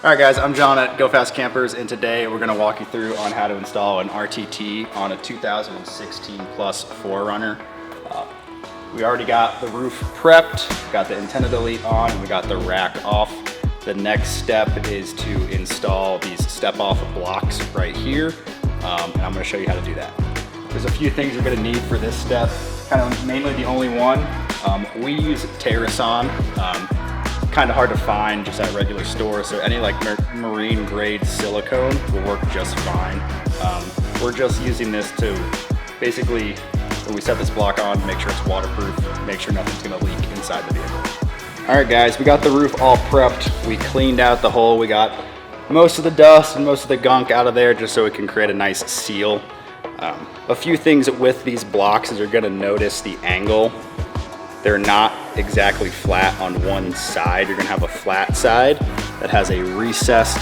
All right guys, I'm John at Go Fast Campers, and today we're gonna walk you through on how to install an RTT on a 2016 plus 4Runner. We already got the roof prepped, got the antenna delete on, and we got the rack off. The next step is to install these step-off blocks right here, and I'm gonna show you how to do that. There's a few things you're gonna need for this step, kind of mainly the only one. We use Terrason. Kind of hard to find just at regular stores, so any like marine grade silicone will work just fine. We're just using this to basically, when we set this block on, make sure it's waterproof, make sure nothing's gonna leak inside the vehicle. All right guys, we got the roof all prepped. We cleaned out the hole. We got most of the dust and most of the gunk out of there just so we can create a nice seal. A few things with these blocks is you're gonna notice the angle. They're not exactly flat on one side. You're gonna have a flat side that has a recessed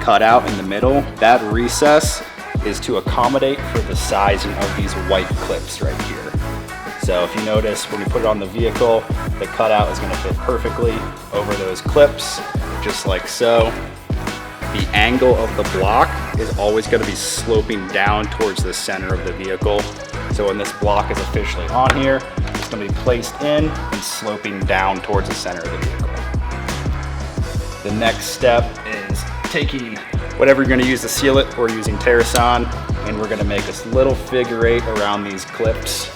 cutout in the middle. That recess is to accommodate for the sizing of these white clips right here. So if you notice, when you put it on the vehicle, the cutout is gonna fit perfectly over those clips, just like so. The angle of the block is always gonna be sloping down towards the center of the vehicle. So when this block is officially on here, it's going to be placed in and sloping down towards the center of the vehicle. The next step is taking whatever you're going to use to seal it. We're using Terrason, and we're going to make this little figure eight around these clips.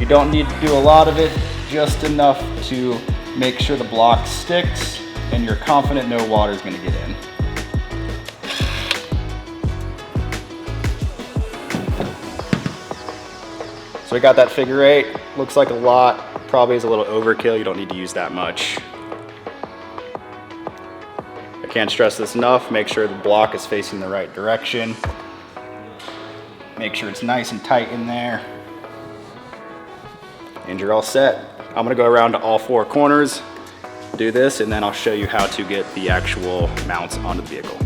You don't need to do a lot of it, just enough to make sure the block sticks and you're confident no water is going to get in. So we got that figure eight. Looks like a lot, probably is a little overkill. You don't need to use that much. I can't stress this enough. Make sure the block is facing the right direction. Make sure it's nice and tight in there. And you're all set. I'm gonna go around to all four corners, do this, and then I'll show you how to get the actual mounts onto the vehicle.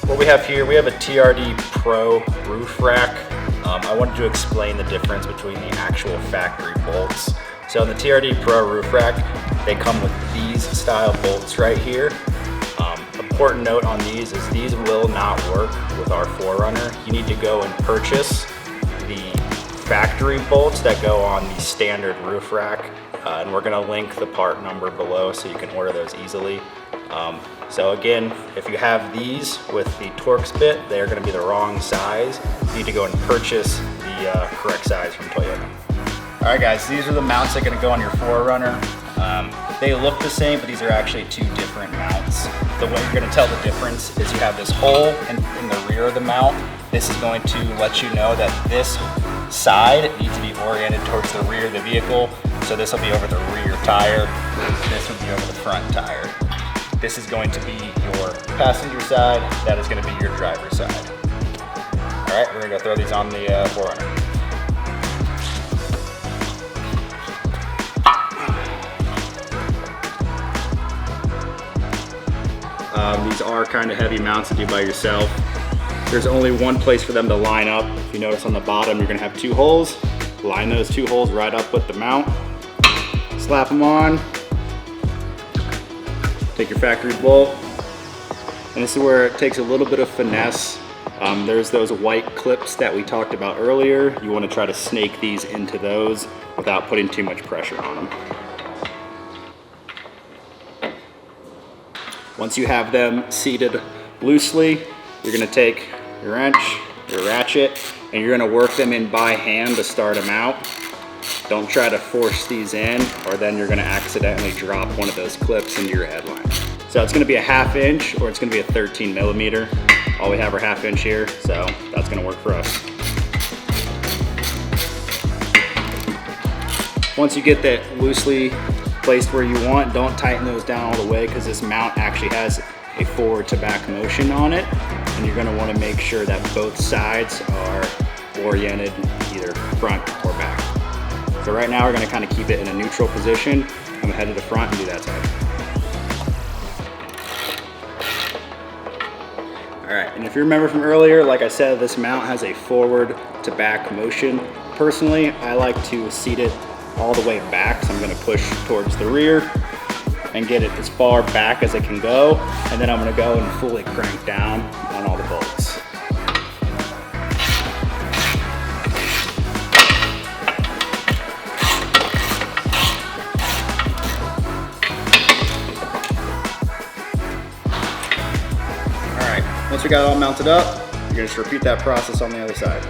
What we have here, we have a TRD Pro roof rack. I wanted to explain the difference between the actual factory bolts. So in the TRD Pro roof rack, they come with these style bolts right here. Important note on these is these will not work with our 4Runner. You need to go and purchase the factory bolts that go on the standard roof rack. And we're gonna link the part number below so you can order those easily. So again, if you have these with the Torx bit, they're gonna be the wrong size. You need to go and purchase the correct size from Toyota. All right guys, these are the mounts that are gonna go on your 4Runner. They look the same, but these are actually two different mounts. The way you're gonna tell the difference is you have this hole in the rear of the mount. This is going to let you know that this side needs to be oriented towards the rear of the vehicle. So this will be over the rear tire. This will be over the front tire. This is going to be your passenger side. That is going to be your driver's side. All right, we're going to go throw these on the 4Runner. These are kind of heavy mounts to do by yourself. There's only one place for them to line up. If you notice on the bottom, you're going to have two holes. Line those two holes right up with the mount. Slap them on. Take your factory bolt, and this is where it takes a little bit of finesse. There's those white clips that we talked about earlier. You want to try to snake these into those without putting too much pressure on them. Once you have them seated loosely, you're going to take your wrench, your ratchet, and you're going to work them in by hand to start them out. Don't try to force these in, or then you're gonna accidentally drop one of those clips into your headline. So it's gonna be a 1/2 inch, or it's gonna be a 13 millimeter. All we have are 1/2 inch here, so that's gonna work for us. Once you get that loosely placed where you want, don't tighten those down all the way, because this mount actually has a forward to back motion on it, and you're gonna wanna make sure that both sides are oriented either front or back. So right now we're gonna kind of keep it in a neutral position. I'm gonna head to the front and do that side. All right, and if you remember from earlier, like I said, this mount has a forward front to back motion. Personally, I like to seat it all the way back, so I'm gonna push towards the rear and get it as far back as it can go, and then I'm gonna go and fully crank down on all the bolts. All right, once we got it all mounted up, you're gonna just repeat that process on the other side.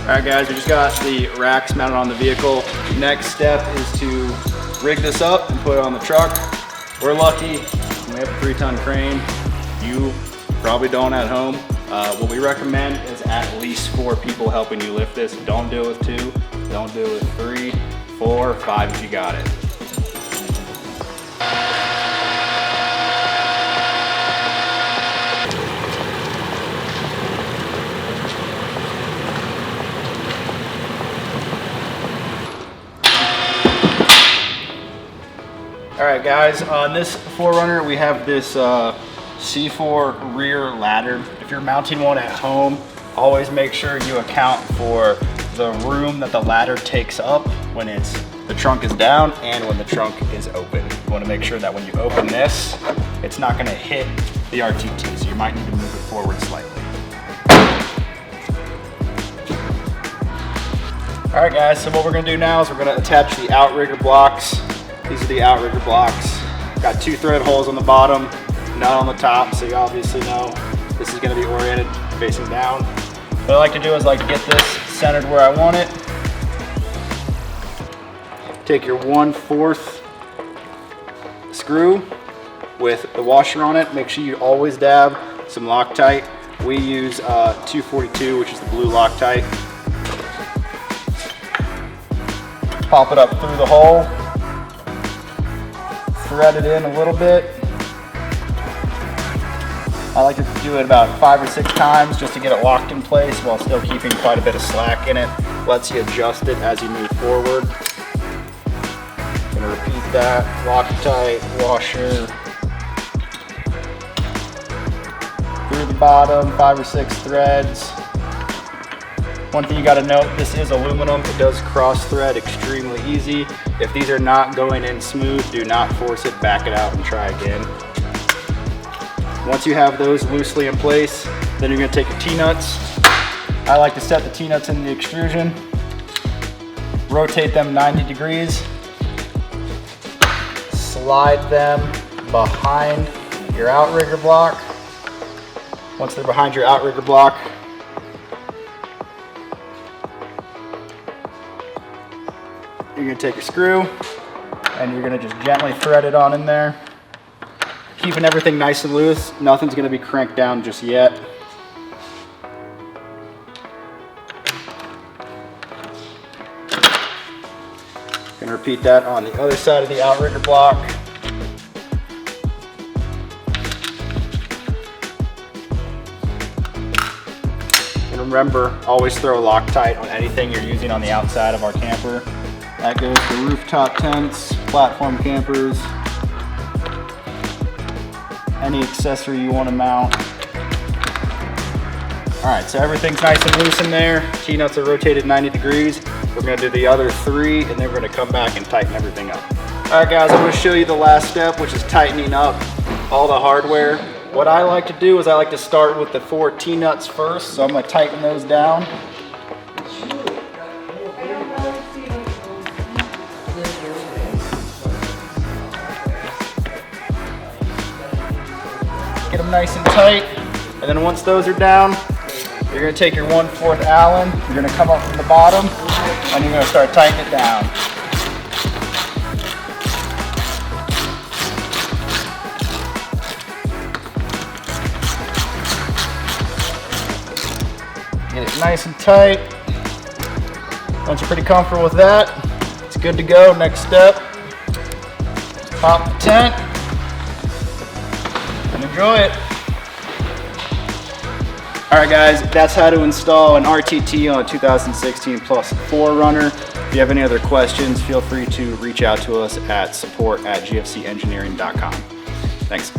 All right guys, we just got the racks mounted on the vehicle. Next step is to rig this up and put it on the truck. We're lucky, we have a 3-ton crane. You probably don't at home. What we recommend is at least 4 people helping you lift this. Don't do it with 2, don't do it with 3, 4, 5 if you got it. All right guys, on this 4Runner we have this C4 rear ladder. If you're mounting one at home, always make sure you account for the room that the ladder takes up when the trunk is down and when the trunk is open. You want to make sure that when you open this, it's not going to hit the RTT, so you might need to move it forward slightly. All right guys, so what we're going to do now is we're going to attach the outrigger blocks. These are the outrigger blocks. Got 2 thread holes on the bottom, none on the top, so you obviously know this is going to be oriented facing down. What I like to do is get this centered where I want it. Take your 1/4 screw with the washer on it. Make sure you always dab some Loctite. We use 242, which is the blue Loctite. Pop it up through the hole. Thread it in a little bit. I like to do it about 5 or 6 times just to get it locked in place while still keeping quite a bit of slack in it. Lets you adjust it as you move forward. Gonna repeat that. Loctite, washer. Through the bottom, 5 or 6 threads. One thing you gotta note, this is aluminum. It does cross thread extremely easy. If these are not going in smooth, do not force it, back it out and try again. Once you have those loosely in place, then you're gonna take your T-nuts. I like to set the T-nuts in the extrusion, rotate them 90 degrees, slide them behind your outrigger block. Once they're behind your outrigger block, you're gonna take a screw and you're gonna just gently thread it on in there. Keeping everything nice and loose. Nothing's gonna be cranked down just yet. Gonna repeat that on the other side of the outrigger block. And remember, always throw Loctite on anything you're using on the outside of our camper. That goes for rooftop tents, platform campers, any accessory you want to mount. All right, so everything's nice and loose in there. T-nuts are rotated 90 degrees. We're gonna do the other 3, and then we're gonna come back and tighten everything up. All right, guys, I'm gonna show you the last step, which is tightening up all the hardware. What I like to do is I like to start with the 4 T-nuts first, so I'm gonna tighten those down. Get them nice and tight, and then once those are down, you're gonna take your 1/4 Allen, you're gonna come up from the bottom, and you're gonna start tightening it down. Get it nice and tight. Once you're pretty comfortable with that, it's good to go. Next step, pop the tent and enjoy it. All right guys, that's how to install an RTT on a 2016 Plus 4Runner. If you have any other questions, feel free to reach out to us at support@gfcengineering.com. Thanks.